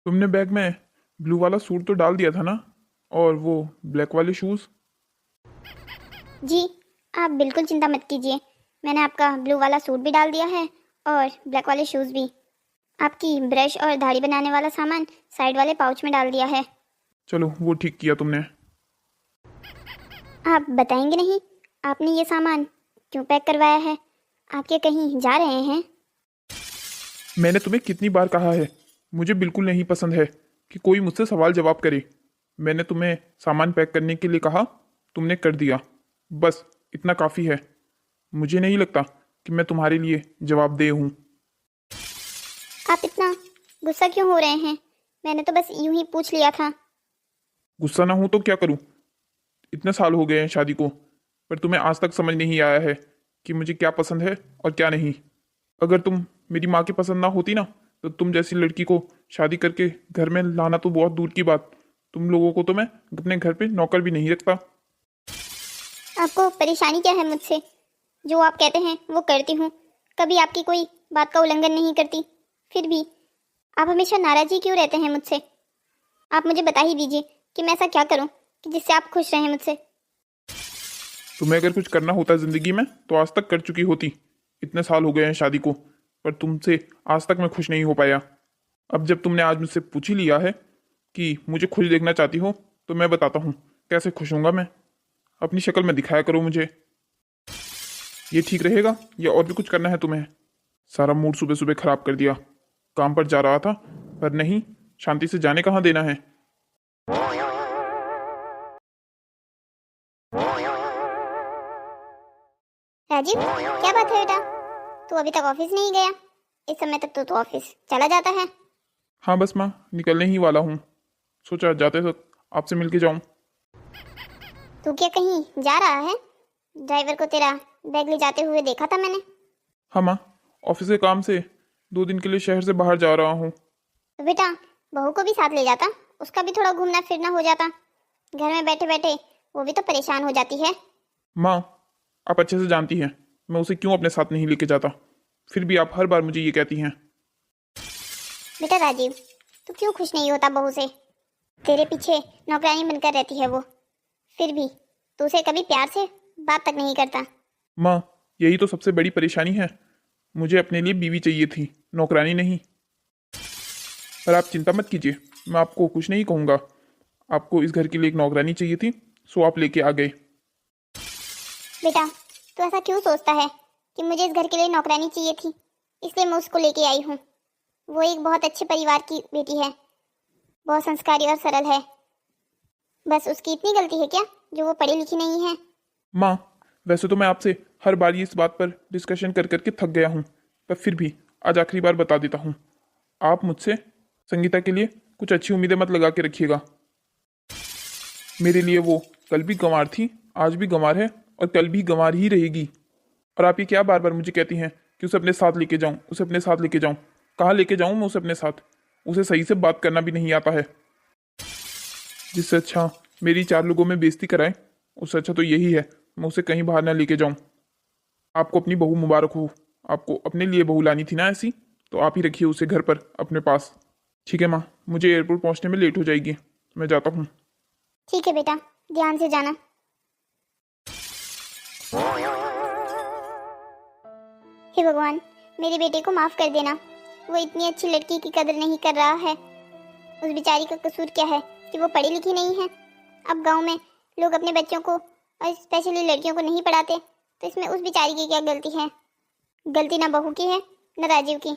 तुमने बैग में ब्लू वाला सूट तो डाल दिया था ना, और वो ब्लैक वाले शूज़। जी, आप बिल्कुल चिंता मत कीजिए। मैंने आपका ब्लू वाला सूट भी डाल दिया है और ब्लैक वाले शूज़ भी। आपकी ब्रश और दाढ़ी बनाने वाला सामान साइड वाले पाउच में डाल दिया है। चलो, वो ठीक किया तुमने। आप बताएंगे नहीं, आपने ये सामान क्यों पैक करवाया है? आप क्या कहीं जा रहे हैं? मैंने तुम्हें कितनी बार कहा है, मुझे बिल्कुल नहीं पसंद है कि कोई मुझसे सवाल जवाब करे। मैंने तुम्हें सामान पैक करने के लिए कहा, तुमने कर दिया। बस इतना काफ़ी है। मुझे नहीं लगता कि मैं तुम्हारे लिए जवाबदेह हूँ। आप इतना गुस्सा क्यों हो रहे हैं? मैंने तो बस यूं ही पूछ लिया था। गुस्सा ना हूँ तो क्या करूँ? इतने साल हो गए हैं शादी को, पर तुम्हें आज तक समझ नहीं आया है कि मुझे क्या पसंद है और क्या नहीं। अगर तुम मेरी माँ की पसंद ना होती ना, तो तुम जैसी लड़की को शादी करके घर में लाना तो बहुत दूर की बात, तुम लोगों को तो मैं अपने घर पे नौकर भी नहीं रखता। आपको परेशानी क्या है मुझसे? जो आप कहते हैं वो करती हूँ, कभी आपकी कोई बात का उल्लंघन नहीं करती। फिर भी आप हमेशा नाराज ही क्यों रहते हैं मुझसे? आप मुझे बता ही दीजिए कि मैं ऐसा क्या करूँ कि जिससे आप खुश रहें मुझसे। तुम्हें अगर कुछ करना होता जिंदगी में तो आज तक कर चुकी होती। इतने साल हो गए हैं शादी को, पर तुमसे आज तक मैं खुश नहीं हो पाया। अब जब तुमने आज मुझसे पूछ ही लिया है कि मुझे खुश देखना चाहती हो, तो मैं बताता हूँ कैसे खुश होऊंगा मैं। अपनी शक्ल में दिखाया करो मुझे। ये ठीक रहेगा या और भी कुछ करना है तुम्हें? सारा मूड सुबह सुबह खराब कर दिया। काम पर जा रहा था, पर नहीं, शांति से जाने कहाँ देना है। राजीव, क्या बात है बेटा? तू अभी तक ऑफिस नहीं गया? इस समय तक तो तू ऑफिस चला जाता है। हाँ बस माँ, निकलने ही वाला हूँ। सोचा जाते वक्त आपसे मिल के जाऊँ। तू क्या कहीं जा रहा है? ड्राइवर को तेरा बैग ले जाते हुए देखा था मैंने। हाँ माँ, ऑफिस के काम से 2 दिन के लिए शहर से बाहर जा रहा हूँ। तो बेटा, बहू को भी साथ ले जाता, उसका भी थोड़ा घूमना फिरना हो जाता। घर में बैठे बैठे वो भी तो परेशान हो जाती है। माँ, आप अच्छे से जानती हैं मैं उसे क्यों अपने साथ नहीं लेके जाता, फिर भी आप हर बार मुझे ये कहती हैं। बेटा राजीव, तू क्यों खुश नहीं होता बहू से? तेरे पीछे नौकरानी बनकर रहती है वो, फिर भी तू उसे कभी प्यार से बात तक नहीं करता। माँ, यही तो सबसे बड़ी परेशानी है। मुझे अपने लिए बीवी चाहिए थी, नौकरानी नहीं। पर आप चिंता मत कीजिए, मैं आपको कुछ नहीं कहूँगा। आपको इस घर के लिए एक नौकरानी चाहिए थी, सो आप लेके आ गए। बेटा, तू ऐसा क्यों सोचता है कि मुझे इस घर के लिए नौकरानी चाहिए थी इसलिए मैं उसको लेके आई हूँ? वो एक बहुत अच्छे परिवार की बेटी है, बहुत संस्कारी और सरल है। बस उसकी इतनी गलती है क्या जो वो पढ़ी लिखी नहीं है? माँ, वैसे तो मैं आपसे हर बार इस बात पर डिस्कशन कर करके थक गया हूँ, पर फिर भी आज आखिरी बार बता देता हूँ। आप मुझसे संगीता के लिए कुछ अच्छी उम्मीदें मत लगा के रखिएगा। मेरे लिए वो कल भी गंवार थी, आज भी गंवार है और कल भी गंवार ही रहेगी। और आप ये क्या बार बार मुझे कहती हैं कि उसे अपने साथ लेके जाऊं, उसे अपने साथ लेके जाऊं? कहाँ लेके जाऊं मैं उसे अपने साथ? उसे सही से बात करना भी नहीं आता है। जिससे अच्छा मेरी 4 लोगों में बेइज्जती कराए, उससे अच्छा तो यही है मैं उसे कहीं बाहर ना लेके जाऊं। आपको अपनी बहू मुबारक हो। आपको अपने लिए बहू लानी थी ना ऐसी, तो आप ही रखिए उसे घर पर अपने पास। ठीक है माँ, मुझे एयरपोर्ट पहुंचने में लेट हो जाएगी, मैं जाता हूँ। ठीक है बेटा, ध्यान से जाना। हे भगवान, मेरे बेटे को माफ कर देना। वो इतनी अच्छी लड़की की कदर नहीं कर रहा है। उस बेचारी का कसूर क्या है कि वो पढ़ी लिखी नहीं है? अब गांव में लोग अपने बच्चों को और स्पेशली लड़कियों को नहीं पढ़ाते, तो इसमें उस बेचारी की क्या गलती है? गलती ना बहू की है न राजीव की,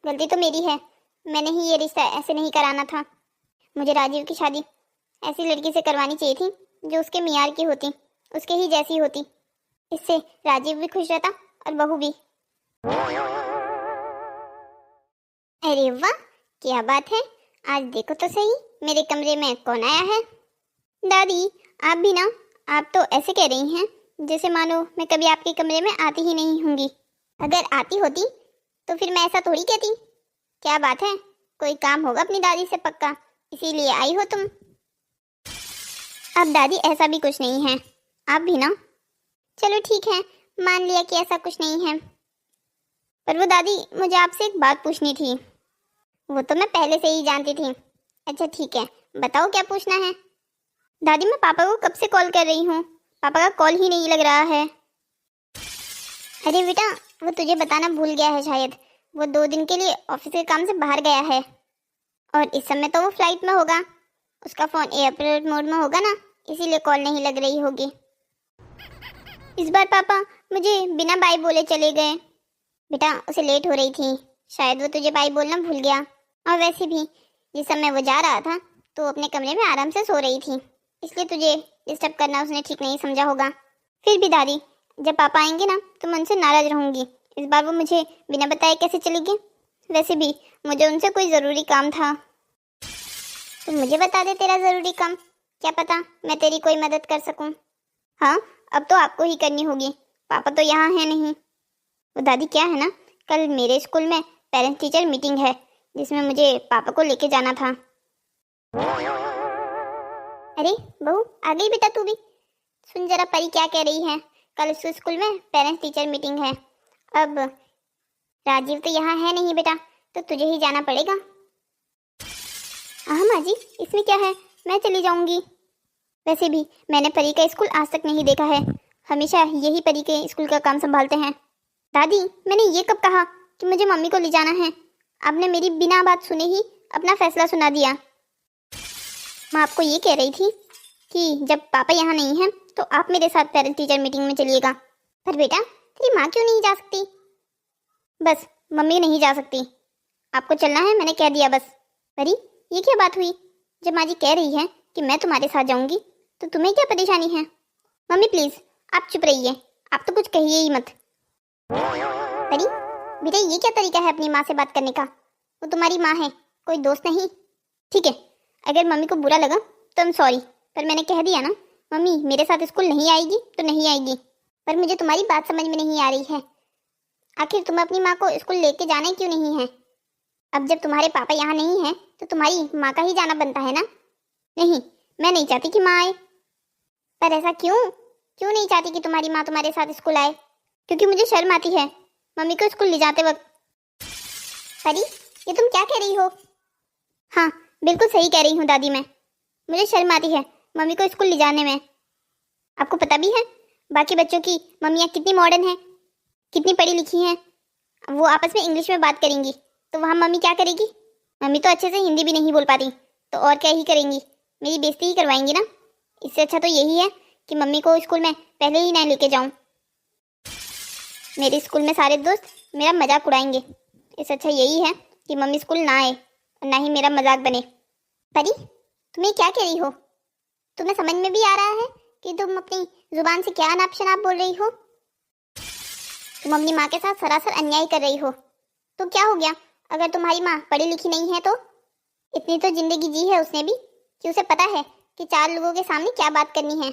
गलती तो मेरी है। मैंने ही ये रिश्ता ऐसे नहीं कराना था। मुझे राजीव की शादी ऐसी लड़की से करवानी चाहिए थी जो उसके मियार की होती, उसके ही जैसी होती। इससे राजीव भी खुश रहता और बहू भी। अरे वाह, क्या बात है! आज देखो तो सही, मेरे कमरे में कौन आया है? दादी, आप भी ना, आप तो ऐसे कह रही हैं जैसे मानो मैं कभी आपके कमरे में आती ही नहीं होंगी। अगर आती होती तो फिर मैं ऐसा थोड़ी कहती। क्या बात है, कोई काम होगा अपनी दादी से पक्का, इसीलिए आई हो तुम। अब दादी ऐसा भी कुछ नहीं है, आप भी ना। चलो ठीक है, मान लिया कि ऐसा कुछ नहीं है। पर वो दादी, मुझे आपसे एक बात पूछनी थी। वो तो मैं पहले से ही जानती थी। अच्छा ठीक है, बताओ क्या पूछना है। दादी मैं पापा को कब से कॉल कर रही हूँ, पापा का कॉल ही नहीं लग रहा है। अरे बेटा, वो तुझे बताना भूल गया है शायद। वो 2 दिन के लिए ऑफिस के काम से बाहर गया है और इस समय तो वो फ्लाइट में होगा। उसका फ़ोन एयरप्लेन मोड में होगा ना, इसीलिए कॉल नहीं लग रही होगी। इस बार पापा मुझे बिना बाय बोले चले गए। बेटा उसे लेट हो रही थी, शायद वो तुझे बाय बोलना भूल गया। और वैसे भी जिस समय वो जा रहा था तो अपने कमरे में आराम से सो रही थी, इसलिए तुझे डिस्टर्ब करना उसने ठीक नहीं समझा होगा। फिर भी दादी, जब पापा आएंगे ना तो मैं उनसे नाराज रहूंगी। इस बार वो मुझे बिना बताए कैसे चली गई। वैसे भी मुझे उनसे कोई ज़रूरी काम था। तो मुझे बता दे तेरा ज़रूरी काम, क्या पता मैं तेरी कोई मदद कर सकूं। हाँ, अब तो आपको ही करनी होगी, पापा तो यहाँ है नहीं। वो दादी क्या है ना, कल मेरे स्कूल में पेरेंट्स टीचर मीटिंग है जिसमें मुझे पापा को लेके जाना था। अरे बहू आ गई बेटा तू भी। सुन जरा परी क्या कह रही है। कल उसके स्कूल में पेरेंट्स टीचर मीटिंग है। अब राजीव तो यहाँ है नहीं बेटा, तो तुझे ही जाना पड़ेगा। हाँ माँ जी, इसमें क्या है, मैं चली जाऊंगी। वैसे भी मैंने परी का स्कूल आज तक नहीं देखा है, हमेशा यही परी के स्कूल का काम संभालते हैं। दादी मैंने ये कब कहा कि मुझे मम्मी को ले जाना है। आपने मेरी बिना बात सुने ही अपना फैसला सुना दिया। मैं आपको ये कह रही थी कि जब पापा यहाँ नहीं हैं तो आप मेरे साथ पेरेंट टीचर मीटिंग में चलिएगा। पर बेटा तेरी माँ क्यों नहीं जा सकती। बस मम्मी नहीं जा सकती, आपको चलना है, मैंने कह दिया बस। परी ये क्या बात हुई, जब माँ जी कह रही है कि मैं तुम्हारे साथ जाऊंगी तो तुम्हें क्या परेशानी है। मम्मी प्लीज आप चुप रहिए, आप तो कुछ कहिए ही मत। परी बेटा ये क्या तरीका है अपनी माँ से बात करने का, वो तुम्हारी माँ है, कोई दोस्त नहीं। ठीक है, अगर मम्मी को बुरा लगा तो I'm सॉरी, पर मैंने कह दिया ना, मम्मी मेरे साथ स्कूल नहीं आएगी तो नहीं आएगी। पर मुझे तुम्हारी बात समझ में नहीं आ रही है, आखिर तुम अपनी माँ को स्कूल लेके जाना क्यों नहीं है। अब जब तुम्हारे पापा यहाँ नहीं हैं तो तुम्हारी माँ का ही जाना बनता है ना। नहीं, मैं नहीं चाहती कि माँ आए। पर ऐसा क्यों, क्यों नहीं चाहती कि तुम्हारी माँ तुम्हारे साथ स्कूल आए। क्योंकि मुझे शर्म आती है मम्मी को स्कूल ले जाते वक्त। परी ये तुम क्या कह रही हो। हाँ बिल्कुल सही कह रही हूँ दादी, मैं मुझे शर्म आती है मम्मी को स्कूल ले जाने में। आपको पता भी है बाकी बच्चों की मम्मियाँ कितनी मॉडर्न हैं, कितनी पढ़ी लिखी हैं। वो आपस में इंग्लिश में बात करेंगी तो वहाँ मम्मी क्या करेगी। मम्मी तो अच्छे से हिंदी भी नहीं बोल पाती, तो और क्या ही करेंगी, मेरी बेइज्जती ही करवाएंगी ना। इससे अच्छा तो यही है कि मम्मी को स्कूल में पहले ही ना लेके जाऊँ। मेरे स्कूल में सारे दोस्त मेरा मजाक उड़ाएंगे, इससे अच्छा यही है कि मम्मी स्कूल ना आए और ना ही मेरा मजाक बने। परी तुम्हें क्या कह रही हो, तुम्हें समझ में भी आ रहा है कि तुम अपनी जुबान से क्या अनाप शनाप बोल रही हो। तुम अपनी माँ के साथ सरासर अन्याय कर रही हो। तो क्या हो गया अगर तुम्हारी माँ पढ़ी लिखी नहीं है तो। इतनी तो जिंदगी जी है उसने भी कि उसे पता है कि 4 लोगों के सामने क्या बात करनी है।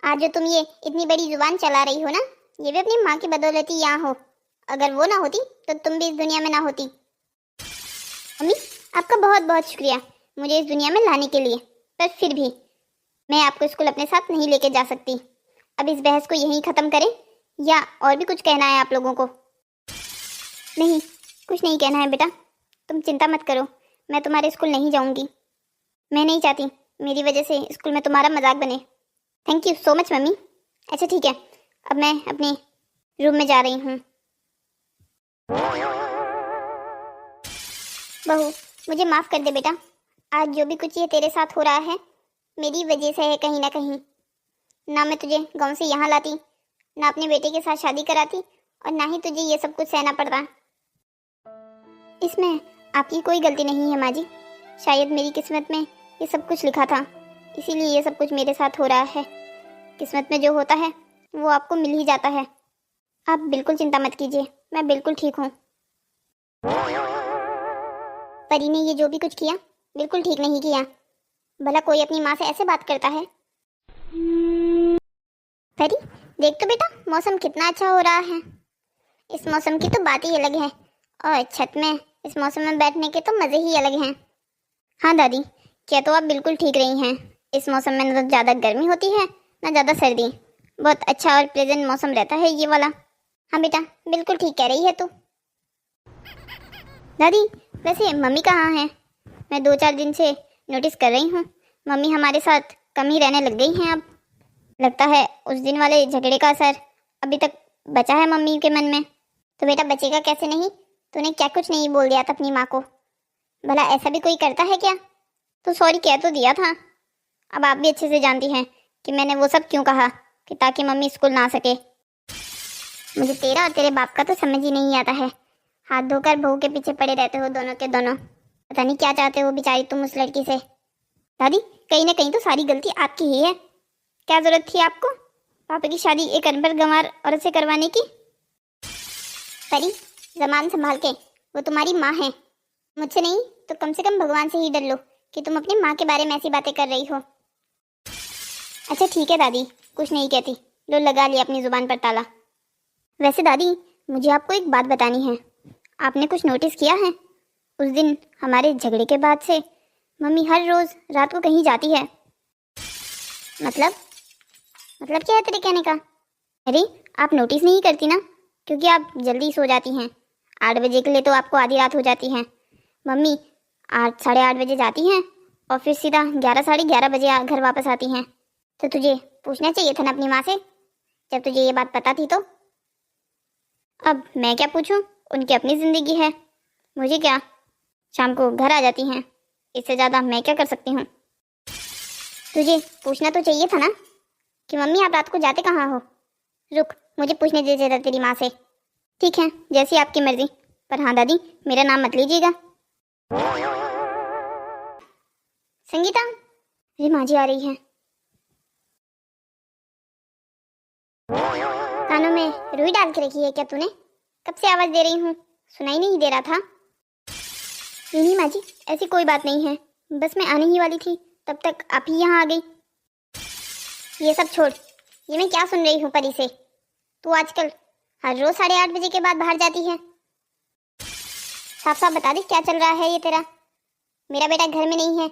आज जो तुम ये इतनी बड़ी जुबान चला रही हो ना, ये भी अपनी माँ की बदौलत ही यहाँ हो। अगर वो ना होती तो तुम भी इस दुनिया में ना होती। मम्मी आपका बहुत बहुत शुक्रिया मुझे इस दुनिया में लाने के लिए, पर फिर भी मैं आपको स्कूल अपने साथ नहीं लेके जा सकती। अब इस बहस को यहीं ख़त्म करें या और भी कुछ कहना है आप लोगों को। नहीं कुछ नहीं कहना है बेटा, तुम चिंता मत करो, मैं तुम्हारे स्कूल नहीं जाऊंगी। मैं नहीं चाहती मेरी वजह से स्कूल में तुम्हारा मजाक बने। Thank you so much mummy. अच्छा ठीक है, अब मैं अपने रूम में जा रही हूँ। बहू मुझे माफ़ कर दे बेटा, आज जो भी कुछ ये तेरे साथ हो रहा है मेरी वजह से है कहीं ना कहीं। ना मैं तुझे गांव से यहाँ लाती, ना अपने बेटे के साथ शादी कराती, और ना ही तुझे ये सब कुछ सहना पड़ता। इसमें आपकी कोई गलती नहीं है माँ जी, शायद मेरी किस्मत में ये सब कुछ लिखा था, इसीलिए ये सब कुछ मेरे साथ हो रहा है। किस्मत में जो होता है वो आपको मिल ही जाता है। आप बिल्कुल चिंता मत कीजिए, मैं बिल्कुल ठीक हूँ। परी ने ये जो भी कुछ किया बिल्कुल ठीक नहीं किया, भला कोई अपनी माँ से ऐसे बात करता है। परी देख तो बेटा मौसम कितना अच्छा हो रहा है, इस मौसम की तो बात ही अलग है, और छत में इस मौसम में बैठने के तो मज़े ही अलग हैं। हाँ दादी क्या तो आप बिल्कुल ठीक रही हैं, इस मौसम में न तो ज़्यादा गर्मी होती है ना ज़्यादा सर्दी, बहुत अच्छा और प्लेजेंट मौसम रहता है ये वाला। हाँ बेटा बिल्कुल ठीक कह रही है तू। दादी, वैसे मम्मी कहाँ हैं? मैं 2-4 दिन से नोटिस कर रही हूँ मम्मी हमारे साथ कम ही रहने लग गई हैं अब। लगता है उस दिन वाले झगड़े का असर अभी तक बचा है मम्मी के मन में। तो बेटा बचेगा कैसे नहीं? तूने क्या कुछ नहीं बोल दिया था अपनी माँ को? भला ऐसा भी कोई करता है क्या? तो सॉरी कह तो दिया था। अब आप भी अच्छे से जानती हैं कि मैंने वो सब क्यों कहा, कि ताकि मम्मी स्कूल ना आ सके। मुझे तेरा और तेरे बाप का तो समझ ही नहीं आता है। हाथ धोकर बहू के पीछे पड़े रहते हो दोनों के दोनों। पता नहीं क्या चाहते हो बेचारी तुम उस लड़की से। दादी, कहीं ना कहीं तो सारी गलती आपकी ही है। क्या जरूरत थी आपको पापा की शादी एक अनपढ़ गंवार औरत से करवाने की? परी, जबान संभाल के, वो तुम्हारी माँ है। मुझसे नहीं तो कम से कम भगवान से ही डर लो कि तुम अपनी माँ के बारे में ऐसी बातें कर रही हो। अच्छा ठीक है दादी, कुछ नहीं कहती। लो लगा लिया अपनी जुबान पर ताला। वैसे दादी, मुझे आपको एक बात बतानी है। आपने कुछ नोटिस किया है? उस दिन हमारे झगड़े के बाद से मम्मी हर रोज रात को कहीं जाती है। मतलब क्या है तेरे कहने का? अरे आप नोटिस नहीं करती ना, क्योंकि आप जल्दी सो जाती हैं। 8 बजे के लिए तो आपको आधी रात हो जाती है। मम्मी 8 साढ़े 8 बजे जाती हैं और फिर सीधा 11 साढ़े 11 बजे घर वापस आती हैं। तो तुझे पूछना चाहिए था ना अपनी माँ से, जब तुझे ये बात पता थी तो। अब मैं क्या पूछूं? उनकी अपनी जिंदगी है, मुझे क्या। शाम को घर आ जाती हैं, इससे ज़्यादा मैं क्या कर सकती हूँ? तुझे पूछना तो चाहिए था ना कि मम्मी आप रात को जाते कहाँ हो। रुक, मुझे पूछने दे जरा तेरी माँ से। ठीक है, जैसी आपकी मर्जी, पर हाँ दादी, मेरा नाम मत लीजिएगा। संगीता, मेरी माँ जी आ रही है। कानों में रुई डाल के रखी है क्या तूने? कब से आवाज दे रही हूँ, सुनाई नहीं दे रहा था? नहीं माँ जी, ऐसी कोई बात नहीं है, बस मैं आने ही वाली थी, तब तक आप ही यहाँ आ गई। ये सब छोड़, ये मैं क्या सुन रही हूँ परी से? तू आजकल हर रोज 8:30 बजे के बाद बाहर जाती है। साफ साफ बता दे क्या चल रहा है ये तेरा। मेरा बेटा घर में नहीं है,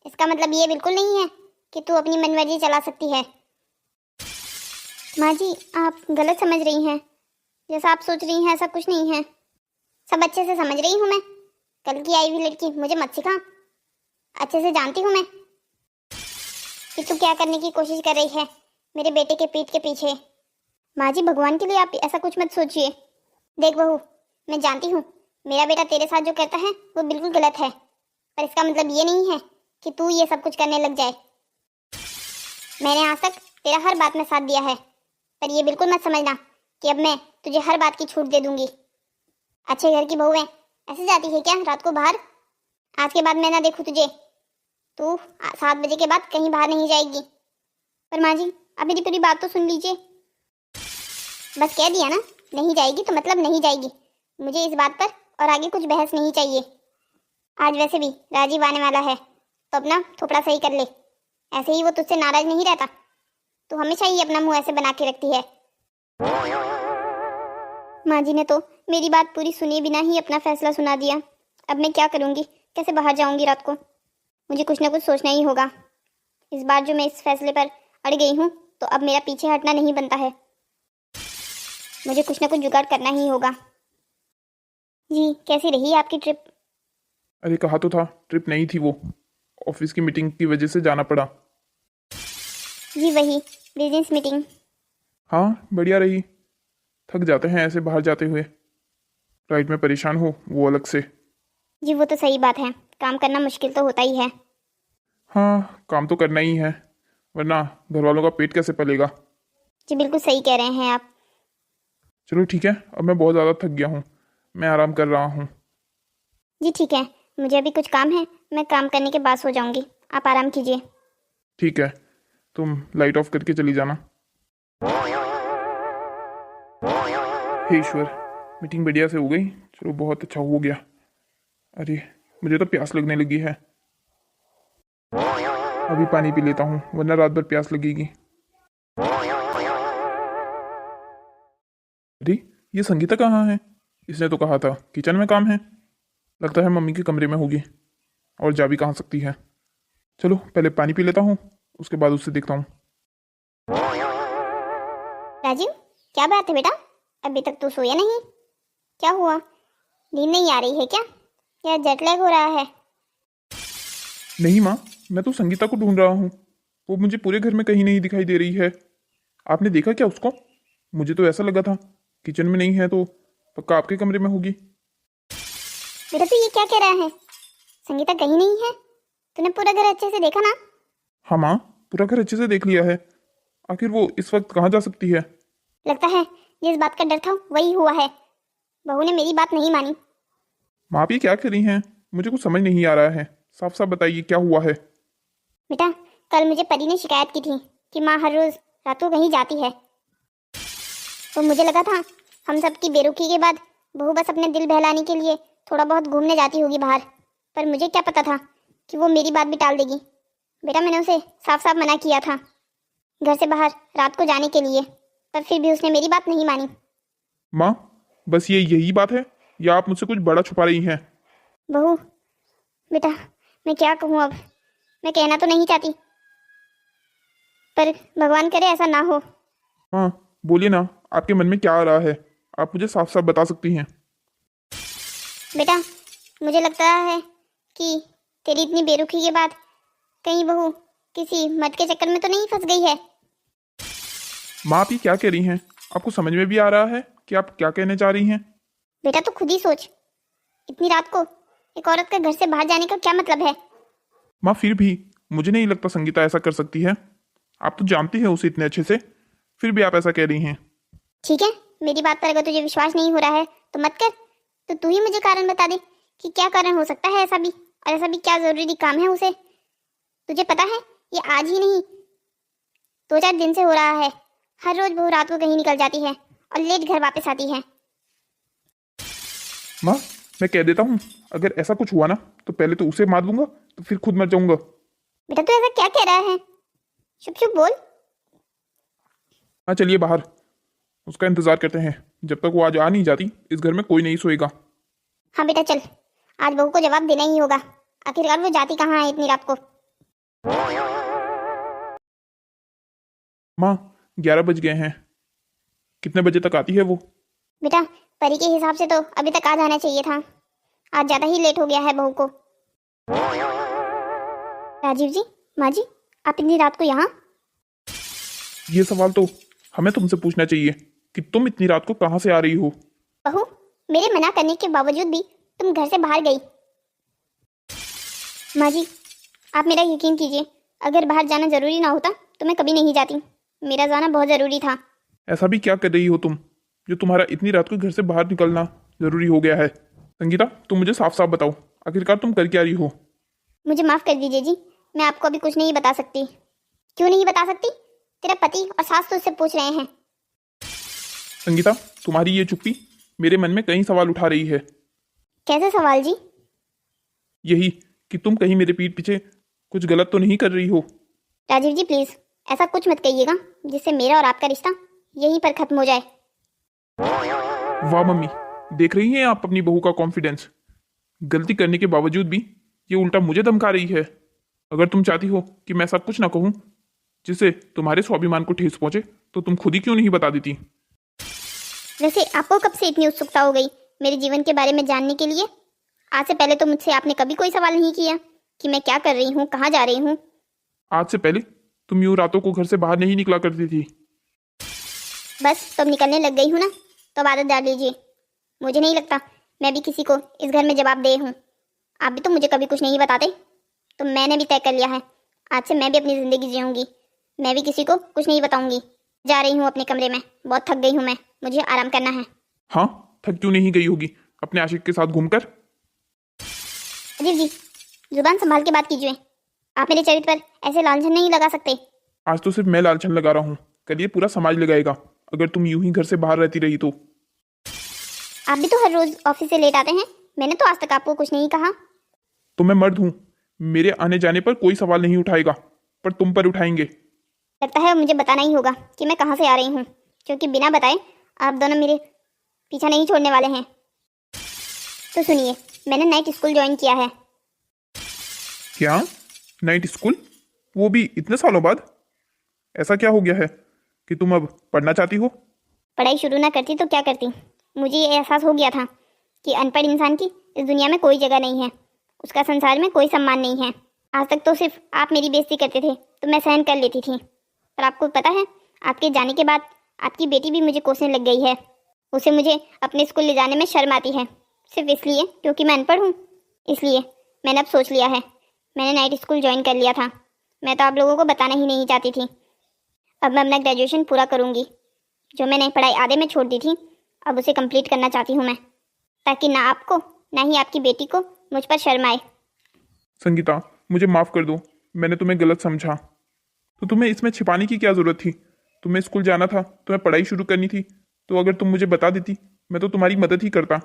इसका मतलब ये बिल्कुल नहीं है कि तू अपनी मनमर्जी चला सकती है। माँ जी, आप गलत समझ रही हैं। जैसा आप सोच रही हैं ऐसा कुछ नहीं है। सब अच्छे से समझ रही हूँ मैं। कल की आई हुई लड़की मुझे मत सिखा। अच्छे से जानती हूँ मैं कि तू क्या करने की कोशिश कर रही है मेरे बेटे के पीठ के पीछे। माँ जी, भगवान के लिए आप ऐसा कुछ मत सोचिए। देख बहू, मैं जानती हूँ मेरा बेटा तेरे साथ जो करता है वो बिल्कुल गलत है, पर इसका मतलब ये नहीं है कि तू ये सब कुछ करने लग जाए। मैंने आज तक तेरा हर बात में साथ दिया है, पर ये बिल्कुल मत समझना कि अब मैं तुझे हर बात की छूट दे दूंगी। अच्छे घर की बहू है, ऐसे जाती है क्या रात को बाहर? आज के बाद मैं ना देखूँ तुझे, तू 7 बजे के बाद कहीं बाहर नहीं जाएगी। पर माँ जी, आप मेरी पूरी बात तो सुन लीजिए। बस कह दिया ना, नहीं जाएगी तो मतलब नहीं जाएगी। मुझे इस बात पर और आगे कुछ बहस नहीं चाहिए। आज वैसे भी राजीव आने वाला है, तो अपना थोपड़ा सही कर ले। ऐसे ही वो तुझसे नाराज नहीं रहता। तू हमेशा ही अपना मुंह ऐसे बना के रखती है। माँ जी ने तो मेरी बात पूरी सुने बिना ही अपना फैसला सुना दिया। अब मैं क्या करूँगी, कैसे बाहर जाऊँगी रात को? मुझे कुछ ना कुछ सोचना ही होगा। इस बार जो मैं इस फैसले पर अड़ गई हूँ, तो अब मेरा पीछे हटना नहीं बनता है। मुझे कुछ ना कुछ जुगाड़ करना ही होगा। जी, कैसी रही आपकी ट्रिप? अरे कहा तो था, ट्रिप नहीं थी वो, ऑफिस की मीटिंग की वजह से जाना पड़ा। जी वही, बिजनेस मीटिंग। हाँ बढ़िया रही। थक जाते हैं ऐसे बाहर जाते हुए। फ्लाइट में परेशान हो वो अलग से। जी वो तो सही बात है, काम करना मुश्किल तो होता ही है। हाँ काम तो करना ही है, वरना घर वालों का पेट कैसे पलेगा। जी बिल्कुल सही कह रहे हैं आप। चलो ठीक है, अब मैं बहुत ज़्यादा थक गया हूँ, मैं आराम कर रहा हूँ। जी ठीक है, मुझे अभी कुछ काम है, मैं काम करने के बाद सो जाऊंगी। आप आराम कीजिए। ठीक है, तुम लाइट ऑफ करके चली जाना। हे ईश्वर, मीटिंग बढ़िया से हो गई, चलो बहुत अच्छा हो गया। अरे मुझे तो प्यास लगने लगी है, अभी पानी पी लेता हूँ वरना रात भर प्यास लगेगी। अरे ये संगीता कहाँ है? इसने तो कहा था किचन में काम है, लगता है मम्मी के कमरे में होगी, और जा भी कहाँ सकती है। चलो पहले पानी पी लेता हूँ, उसके बाद उससे देखता हूँ। राजीव, क्या बात है बेटा? अभी तक तू सोया नहीं? क्या हुआ, नींद नहीं आ रही है क्या? या जेटलैग हो रहा है? नहीं माँ, मैं तो संगीता को ढूंढ रहा हूँ। वो मुझे पूरे घर में कहीं नहीं दिखाई दे रही है। आपने देखा क्या उसको? मुझे तो ऐसा लगा था किचन में नहीं है तो पक्का आपके कमरे में होगी। बेटा तू ये क्या कह रहा है? संगीता कहीं नहीं है। तूने पूरा घर अच्छे से देखा ना? हाँ माँ, पूरा घर अच्छे से देख लिया है। आखिर वो इस वक्त कहाँ जा सकती है? लगता है जिस बात का डर था वही हुआ है। बहू ने मेरी बात नहीं मानी। माँ आप ये क्या कर रही हैं? मुझे कुछ समझ नहीं आ रहा है। साफ साफ बताइए क्या हुआ है। बेटा कल मुझे परी ने शिकायत की थी कि माँ हर रोज रात को कहीं जाती है। तो मुझे लगा था हम सब की बेरुखी के बाद बहू बस अपने दिल बहलाने के लिए थोड़ा बहुत घूमने जाती होगी बाहर। पर मुझे क्या पता था कि वो मेरी बात भी टाल देगी। बेटा मैंने उसे साफ साफ मना किया था घर से बाहर रात को जाने के लिए, पर फिर भी उसने मेरी बात नहीं मानी। माँ बस ये यही बात है या आप मुझसे कुछ बड़ा छुपा रही हैं? बहू बेटा मैं क्या कहूँ अब। मैं कहना तो नहीं चाहती पर भगवान करे ऐसा ना हो। हाँ बोलिए ना, आपके मन में क्या आ रहा है? आप मुझे साफ साफ बता सकती हैं। बेटा मुझे लगता है कि तेरी इतनी बेरुखी के बाद कहीं बहू किसी मर्द के चक्कर में तो नहीं फंस गई है। माँ आप ये क्या कह रही हैं? आपको समझ में भी आ रहा है कि आप क्या कहने चाह रही हैं? बेटा तू खुद ही सोच, इतनी रात को एक औरत का घर से बाहर जाने का क्या मतलब है? माँ फिर भी मुझे नहीं लगता संगीता ऐसा कर सकती है। आप तो जानती हैं उसे इतने अच्छे से, फिर भी आप ऐसा कह रही हैं। ठीक है, मेरी बात पर अगर तुझे विश्वास नहीं हो रहा है तो मत कर। तो तू ही मुझे कारण बता दे कि क्या कारण हो सकता है ऐसा भी, और ऐसा भी क्या जरूरी काम है उसे। तुझे पता है ये आज ही नहीं 2-4 दिन से हो रहा है। हर रोज बहू रात को कहीं निकल जाती है और लेट घर वापस आती है। माँ मैं कह देता हूँ, अगर ऐसा कुछ हुआ ना तो पहले तो उसे मार दूंगा तो फिर खुद मर जाऊंगा। बेटा तू ऐसा क्या कह रहा है? चुप चुप बोल। हाँ चलिए बाहर, उसका इंतजार करते हैं। जब तक वो आज आ नहीं जाती इस घर में कोई नहीं सोएगा। हाँ बेटा चल, आज बहू को जवाब देना ही होगा। आखिरकार वो जाती कहाँ है इतनी रात को? माँ 11 बज गए हैं, कितने बजे तक आती है वो? बेटा परी के हिसाब से तो अभी तक आ जाना चाहिए था। आज ज्यादा ही लेट हो गया है बहू को। राजीव जी, माँ जी, आप इतनी रात को यहाँ? ये सवाल तो हमें तुमसे पूछना चाहिए कि तुम इतनी रात को कहाँ से आ रही हो। बहू मेरे मना करने के बावजूद भी तुम घर से बाहर गई। माँ जी आप मेरा यकीन कीजिए, अगर बाहर जाना जरूरी ना होता तो मैं कभी नहीं जाती। मेरा जाना बहुत जरूरी था। ऐसा भी क्या कर रही हो तुम जो तुम्हारा इतनी रात को घर से बाहर निकलना जरूरी हो गया है? संगीता तुम मुझे साफ साफ बताओ, आखिरकार तुम कर क्या रही हो? मुझे माफ कर दीजिए जी, मैं आपको अभी कुछ नहीं बता सकती। क्यों नहीं बता सकती? तेरा पति और सास तो उससे पूछ रहे हैं। संगीता तुम्हारी ये चुप्पी मेरे मन में कई सवाल उठा रही है। कैसे सवाल जी? यही कि तुम कहीं मेरे पीठ पीछे कुछ गलत तो नहीं कर रही हो। राजीव जी प्लीज ऐसा कुछ मत कहिएगा जिससे मेरा और आपका रिश्ता यहीं पर खत्म हो जाए। वाह मम्मी, देख रही हैं आप अपनी बहू का कॉन्फिडेंस। गलती करने के बावजूद भी ये उल्टा मुझे धमका रही है। अगर तुम चाहती हो कि मैं सब कुछ ना कहूं जिससे तुम्हारे स्वाभिमान को ठेस पहुंचे तो तुम खुद ही क्यों नहीं बता देती? वैसे आपको कब से इतनी उत्सुकता हो गई मेरे जीवन के बारे में जानने के लिए? आज से पहले तो मुझसे आपने कभी कोई सवाल नहीं किया कि मैं क्या कर रही हूँ, कहाँ जा रही हूँ। आज से पहले तुम यूं रातों को घर से बाहर नहीं निकला करती थी। बस तो अब निकलने लग गई हूँ ना, तो अब आदत डाल लीजिए। मुझे नहीं लगता मैं भी किसी को इस घर में जवाब दे हूँ। आप भी तो मुझे कभी कुछ नहीं बताते, तो मैंने भी तय कर लिया है आज से मैं भी अपनी ज़िंदगी जीऊँगी। मैं भी किसी को कुछ नहीं बताऊँगी। जा रही हूँ अपने कमरे में, बहुत थक गई हूँ मैं, मुझे आराम करना है। हाँ थक क्यों नहीं गई होगी अपने आशिक के साथ घूमकर? अजीब जी, जुबान संभाल के बात कीजिए। आप मेरे चरित्र पर ऐसे लांछन नहीं लगा सकते। आज तो सिर्फ मैं लालछन लगा रहा हूँ, कल ये पूरा समाज लगाएगा अगर तुम यूं ही घर से बाहर रहती रही तो। आप भी तो हर रोज ऑफिस से लेट आते हैं, मैंने तो आज तक आपको कुछ नहीं कहा। तो मैं मर्द हूँ, मेरे आने जाने पर कोई सवाल नहीं उठाएगा, पर तुम पर उठाएंगे। लगता है मुझे बताना ही होगा कि मैं कहाँ से आ रही हूँ, क्योंकि बिना बताए आप दोनों मेरे पीछा नहीं छोड़ने वाले हैं। तो सुनिए, मैंने नाइट स्कूल ज्वाइन किया है। क्या नाइट स्कूल? वो भी इतने सालों बाद? ऐसा क्या हो गया है कि तुम अब पढ़ना चाहती हो? पढ़ाई शुरू ना करती तो क्या करती। मुझे ये एहसास हो गया था कि अनपढ़ इंसान की इस दुनिया में कोई जगह नहीं है, उसका संसार में कोई सम्मान नहीं है। आज तक तो सिर्फ आप मेरी बेइज्जती करते थे तो मैं सहन कर लेती थी, पर आपको पता है आपके जाने के बाद आपकी बेटी भी मुझे कोसने लग गई है। उसे मुझे अपने स्कूल ले जाने में शर्म आती है, सिर्फ इसलिए क्योंकि मैं अनपढ़ हूँ। इसलिए मैंने अब सोच लिया है, मैंने नाइट स्कूल ज्वाइन कर लिया था। मैं तो आप लोगों को बताना ही नहीं चाहती थी। अब मैं अपना ग्रेजुएशन पूरा करूँगी। जो मैंने पढ़ाई आधे में छोड़ दी थी, अब उसे कंप्लीट करना चाहती हूँ मैं, ताकि ना आपको ना ही आपकी बेटी को मुझ पर शर्म आए। संगीता, मुझे माफ़ कर दो, मैंने तुम्हें गलत समझा। तो तुम्हें इसमें छिपाने की क्या ज़रूरत थी? तुम्हें स्कूल जाना था, तुम्हें पढ़ाई शुरू करनी थी, तो अगर तुम मुझे बता देती मैं तो तुम्हारी मदद ही करता।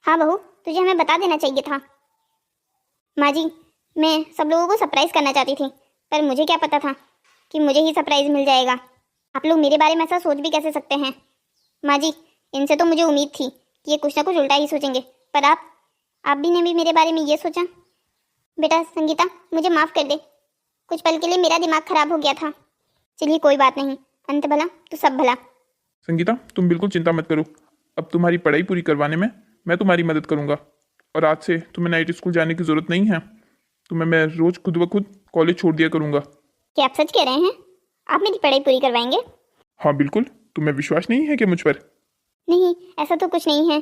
हाँ बहू, तुझे हमें बता देना चाहिए था। माँ जी, मैं सब लोगों को सरप्राइज़ करना चाहती थी, पर मुझे क्या पता था कि मुझे ही सरप्राइज़ मिल जाएगा। आप लोग मेरे बारे में ऐसा सोच भी कैसे सकते हैं? माँ जी, इनसे तो मुझे उम्मीद थी कि ये कुछ ना कुछ उल्टा ही सोचेंगे, पर आप भी ने भी मेरे बारे में ये सोचा। बेटा संगीता, मुझे माफ़ कर दे, कुछ पल के लिए मेरा दिमाग खराब हो गया था। चलिए कोई बात नहीं, अंत भला तो सब भला। संगीता, तुम बिल्कुल चिंता मत करो, अब तुम्हारी पढ़ाई पूरी करवाने में मैं तुम्हारी मदद करूंगा। और आज से तुम्हें नाइट स्कूल जाने की ज़रूरत नहीं है। तुम्हें मैं रोज़ खुद ब खुद कॉलेज छोड़ दिया करूंगा। क्या आप सच कह रहे हैं? आप मेरी पढ़ाई पूरी करवाएंगे? हाँ बिल्कुल, तुम्हें विश्वास नहीं है कि मुझ पर? नहीं, ऐसा तो कुछ नहीं है।